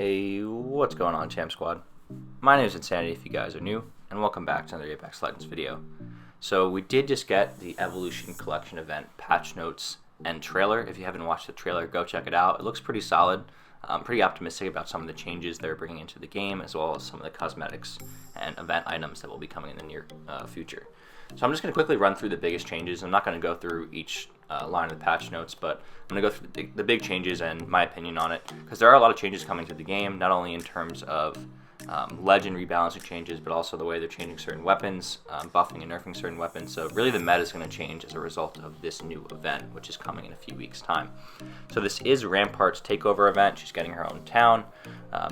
Hey, what's going on, Champ Squad? My name is Insanity if you guys are new, and welcome back to another Apex Legends video. So we did just get the Evolution Collection event patch notes and trailer. If you haven't watched the trailer, go check it out. It looks pretty solid. I'm pretty optimistic about some of the changes they're bringing into the game, as well as some of the cosmetics and event items that will be coming in the near future. So I'm just going to quickly run through the biggest changes. I'm not going to go through each line of the patch notes, but I'm going to go through the big changes and my opinion on it, because there are a lot of changes coming to the game, not only in terms of legend rebalancing changes, but also the way they're changing certain weapons, buffing and nerfing certain weapons. So really the meta is going to change as a result of this new event, which is coming in a few weeks' time. So this is Rampart's takeover event. She's getting her own town,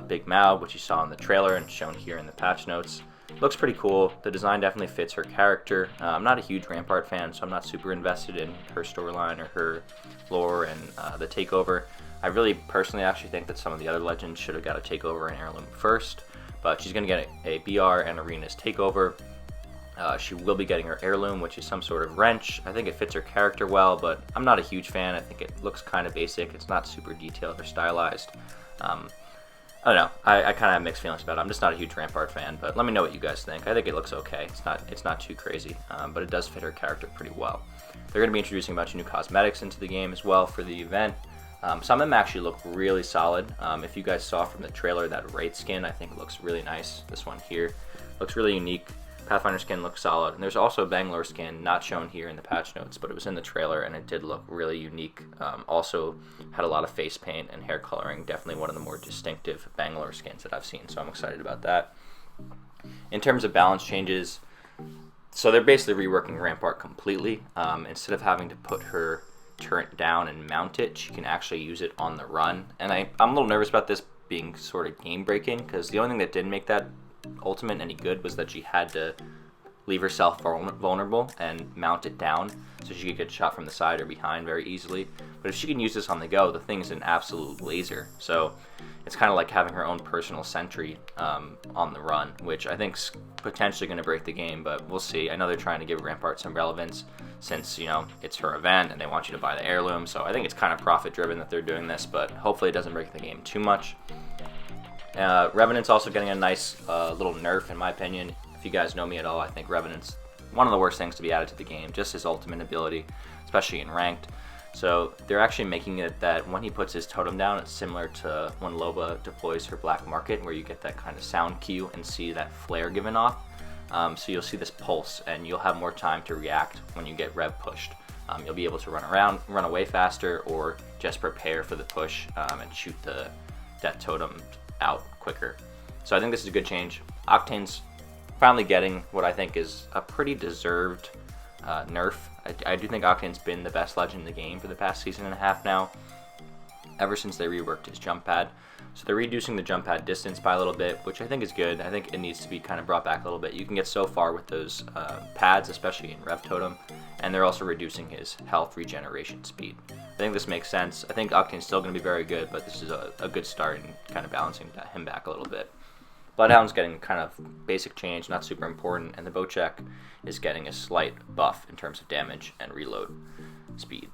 Big Mao, which you saw in the trailer and shown here in the patch notes. Looks pretty cool. The design definitely fits her character. I'm not a huge Rampart fan, so I'm not super invested in her storyline or her lore and the takeover. I really personally actually think that some of the other legends should have got a takeover and heirloom first, but she's going to get a BR and arenas takeover. She will be getting her heirloom, which is some sort of wrench. I think it fits her character well, but I'm not a huge fan. I think it looks kind of basic. It's not super detailed or stylized. I don't know. I kind of have mixed feelings about it. I'm just not a huge Rampart fan, but let me know what you guys think. I think it looks okay. It's not too crazy, but it does fit her character pretty well. They're going to be introducing a bunch of new cosmetics into the game as well for the event. Some of them actually look really solid. If you guys saw from the trailer, that raid skin I think looks really nice. This one here looks really unique. Pathfinder skin looks solid, and there's also a Bangalore skin not shown here in the patch notes, but it was in the trailer and it did look really unique. Also had a lot of face paint and hair coloring, definitely one of the more distinctive Bangalore skins that I've seen, so I'm excited about that. In terms of balance changes, so they're basically reworking Rampart completely. Instead of having to put her turret down and mount it, she can actually use it on the run, and I'm a little nervous about this being sort of game breaking, because the only thing that didn't make that ultimate any good was that she had to leave herself vulnerable and mount it down so she could get shot from the side or behind very easily. But if she can use this on the go, the thing's an absolute laser. So it's kind of like having her own personal sentry on the run, which I think's potentially going to break the game, but we'll see. I know they're trying to give Rampart some relevance since, you know, it's her event and they want you to buy the heirloom, so I think it's kind of profit driven that they're doing this, but hopefully it doesn't break the game too much. Revenant's also getting a nice little nerf, in my opinion. If you guys know me at all, I think Revenant's one of the worst things to be added to the game, just his ultimate ability, especially in ranked. So they're actually making it that when he puts his totem down, it's similar to when Loba deploys her Black Market, where you get that kind of sound cue and see that flare given off. So you'll see this pulse, and you'll have more time to react when you get rev pushed. You'll be able to run away faster, or just prepare for the push and shoot that totem out quicker. So I think this is a good change. Octane's finally getting what I think is a pretty deserved nerf. I do think Octane's been the best legend in the game for the past season and a half now, ever since they reworked his jump pad. So they're reducing the jump pad distance by a little bit, which I think is good. I think it needs to be kind of brought back a little bit. You can get so far with those pads, especially in Rev Totem, and they're also reducing his health regeneration speed. I think this makes sense. I think Octane's still going to be very good, but this is a good start in kind of balancing him back a little bit. Bloodhound's getting kind of basic change, not super important, and the Bocek is getting a slight buff in terms of damage and reload speed.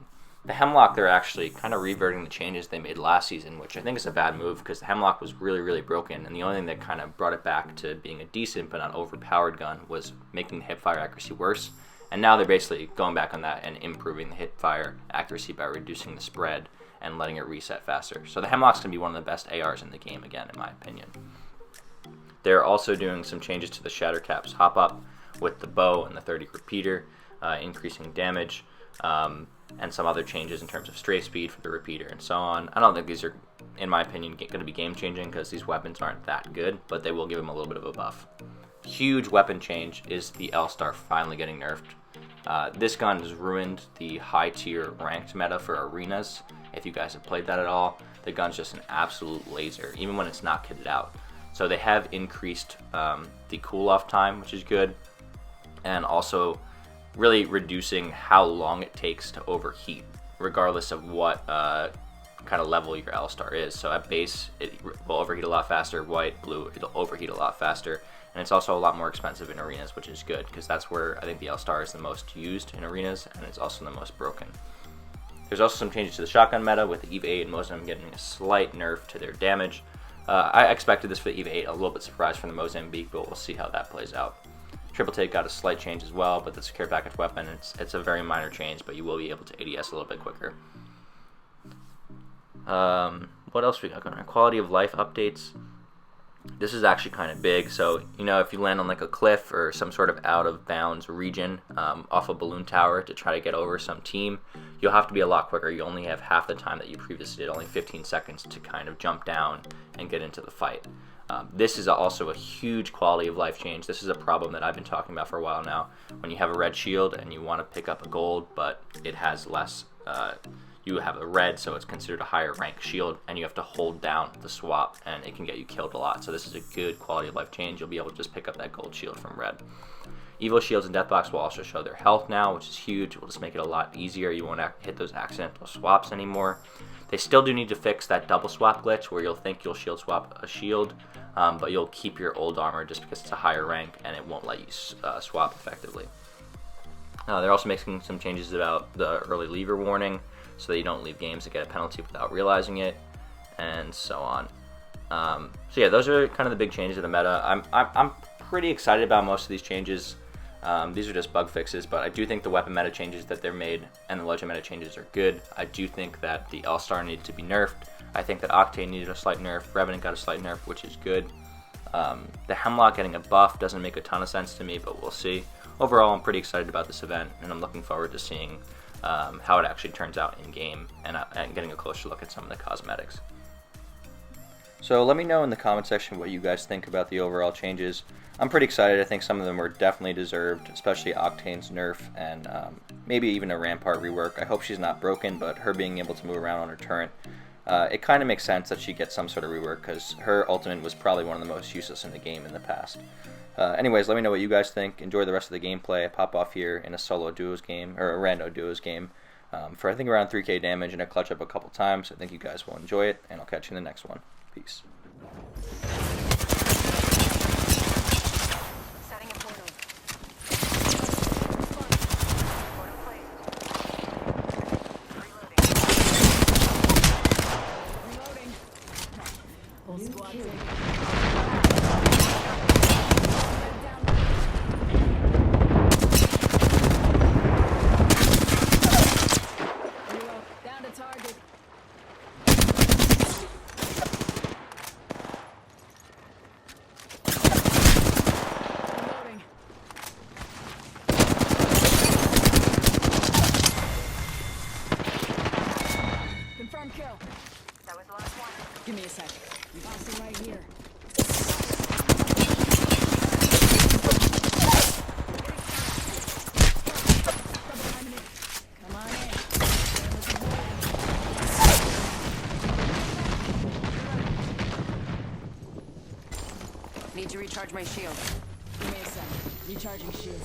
The Hemlock, they're actually kind of reverting the changes they made last season, which I think is a bad move, because the Hemlock was really, really broken, and the only thing that kind of brought it back to being a decent but not overpowered gun was making the hipfire accuracy worse. And now they're basically going back on that and improving the hipfire accuracy by reducing the spread and letting it reset faster. So the Hemlock's going to be one of the best ARs in the game again, in my opinion. They're also doing some changes to the Shatter Caps hop up with the bow and the 30 repeater, increasing damage, and some other changes in terms of stray speed for the repeater and so on. I don't think these are, in my opinion, going to be game changing, because these weapons aren't that good, but they will give them a little bit of a buff. Huge weapon change is the L-Star finally getting nerfed. This gun has ruined the high tier ranked meta for arenas. If you guys have played that at all, the gun's just an absolute laser, even when it's not kitted out. So they have increased the cool off time, which is good, and also really reducing how long it takes to overheat, regardless of what kind of level your L-Star is. So at base, it will overheat a lot faster. White, blue, it'll overheat a lot faster. And it's also a lot more expensive in arenas, which is good, because that's where I think the L-Star is the most used in arenas, and it's also the most broken. There's also some changes to the shotgun meta, with the Eve 8 and most of them getting a slight nerf to their damage. I expected this for the EVA 8, a little bit surprised from the Mozambique, but we'll see how that plays out. Triple Take got a slight change as well, but the secure package weapon, it's a very minor change, but you will be able to ADS a little bit quicker. What else we got going on? Quality of life updates. This is actually kind of big, so if you land on like a cliff or some sort of out of bounds region off a balloon tower to try to get over some team, you'll have to be a lot quicker. You only have half the time that you previously did, only 15 seconds to kind of jump down and get into the fight. This is also a huge quality of life change. This is a problem that I've been talking about for a while now. When you have a red shield and you want to pick up a gold, but it has less, you have a red, so it's considered a higher rank shield, and you have to hold down the swap, and it can get you killed a lot. So this is a good quality of life change. You'll be able to just pick up that gold shield from red. Evo shields and Deathbox will also show their health now, which is huge. It will just make it a lot easier. You won't hit those accidental swaps anymore. They still do need to fix that double swap glitch where you'll think you'll shield swap a shield, but you'll keep your old armor just because it's a higher rank, and it won't let you swap effectively. They're also making some changes about the early leaver warning, so that you don't leave games that get a penalty without realizing it, and so on. So yeah, those are kind of the big changes in the meta. I'm pretty excited about most of these changes. These are just bug fixes, but I do think the weapon meta changes that they're made and the legend meta changes are good. I do think that the All-Star needed to be nerfed. I think that Octane needed a slight nerf. Revenant got a slight nerf, which is good. The Hemlock getting a buff doesn't make a ton of sense to me, but we'll see. Overall, I'm pretty excited about this event, and I'm looking forward to seeing how it actually turns out in game and getting a closer look at some of the cosmetics. So let me know in the comment section what you guys think about the overall changes. I'm pretty excited. I think some of them were definitely deserved, especially Octane's nerf and maybe even a Rampart rework. I hope she's not broken, but her being able to move around on her turret, it kind of makes sense that she gets some sort of rework because her ultimate was probably one of the most useless in the game in the past. Anyways, let me know what you guys think. Enjoy the rest of the gameplay. I pop off here in a solo duos game, or a rando duos game, for I think around 3k damage, and I clutch up a couple times. I think you guys will enjoy it, and I'll catch you in the next one. Peace. Setting a portal. Portal placed. Reloading. Whole squad down to target. Confirm kill. That was the last one. Give me a sec. Bossing right here. Come on in. Need to recharge my shield. Give me a sec. Recharging shield.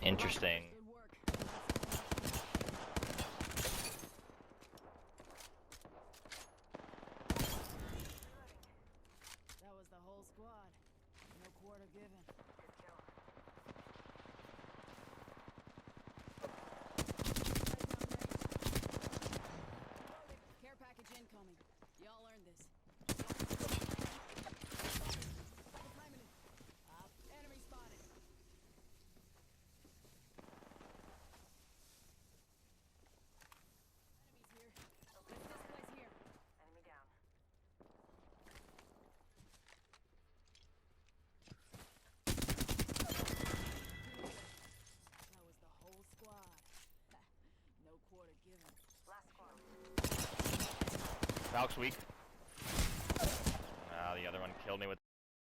Interesting. That was the whole squad. No quarter given. Care package incoming. Y'all earned this. Enemy spotted. Enemies here. This place here. Enemy down. That was the whole squad. No quarter given. Last squad. Valk's weak. The other one killed me with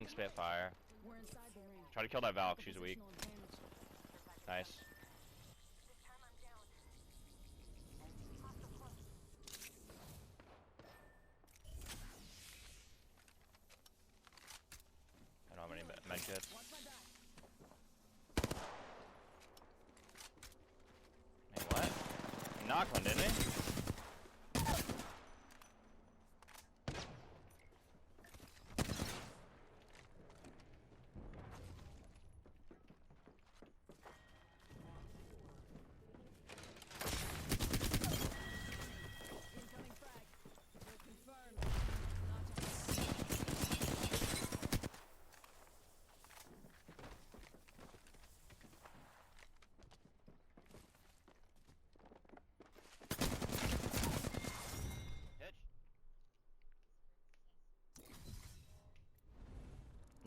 Spitfire. We're inside the ring. Try to kill that Valk, she's weak. Positional advantage. Nice. This time I'm down. I don't have any medkits. Watch my back. Hey, what? He knocked one, didn't he?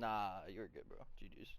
Nah, you're good, bro. GG's.